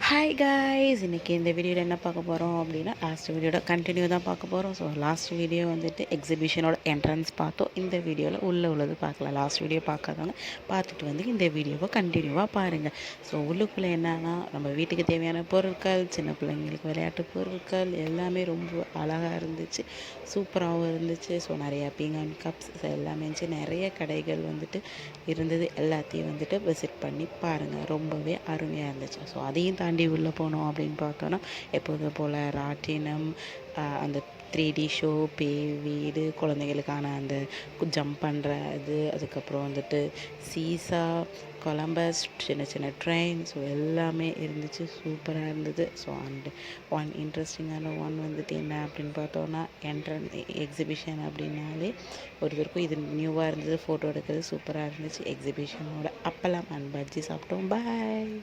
Hi guys, இன்றைக்கி இந்த வீடியோவில் என்ன பார்க்க போகிறோம் அப்படின்னா லாஸ்ட் வீடியோட கண்டினியூ தான் பார்க்க போகிறோம். ஸோ லாஸ்ட் வீடியோ வந்துட்டு எக்ஸிபிஷனோட என்ட்ரன்ஸ் பார்த்தோம். இந்த வீடியோவில் உள்ளது பார்க்கலாம். லாஸ்ட் வீடியோ பார்க்காதவங்க பார்த்துட்டு வந்து இந்த வீடியோவை கண்டினியூவாக பாருங்கள். ஸோ உள்ளுக்குள்ளே என்னன்னா நம்ம வீட்டுக்கு தேவையான பொருட்கள், சின்ன பிள்ளைங்களுக்கு விளையாட்டு பொருட்கள் எல்லாமே ரொம்ப அழகாக இருந்துச்சு, சூப்பராகவும் இருந்துச்சு. ஸோ நிறையா பீங்கான் கப்ஸ் எல்லாமே இருந்துச்சு, நிறைய கடைகள் வந்துட்டு இருந்தது. எல்லாத்தையும் வந்துட்டு விசிட் பண்ணி பாருங்கள், ரொம்பவே அருமையாக இருந்துச்சு. ஸோ அதையும் தாண்டி உள்ளே போனோம் அப்படின்னு பார்த்தோன்னா எப்போதும் போல் ராட்டினம், அந்த 3D ஷோ, பேய் வீடு, குழந்தைகளுக்கான அந்த ஜம்ப் பண்ணுற இது, அதுக்கப்புறம் வந்துட்டு சீசா, கொலம்பஸ், சின்ன சின்ன ட்ரெயின், ஸோ எல்லாமே இருந்துச்சு, சூப்பராக இருந்தது. ஸோ அண்ட் ஒன் இன்ட்ரெஸ்டிங்கான வந்துட்டு என்ன அப்படின்னு பார்த்தோன்னா எக்ஸிபிஷன் அப்படின்னாலே ஒருத்தருக்கும் இது நியூவாக இருந்தது, ஃபோட்டோ எடுக்கிறது சூப்பராக இருந்துச்சு. எக்ஸிபிஷனோட அப்பளம் அண்ட் பஜ்ஜி சாப்பிட்டோம். பாய்.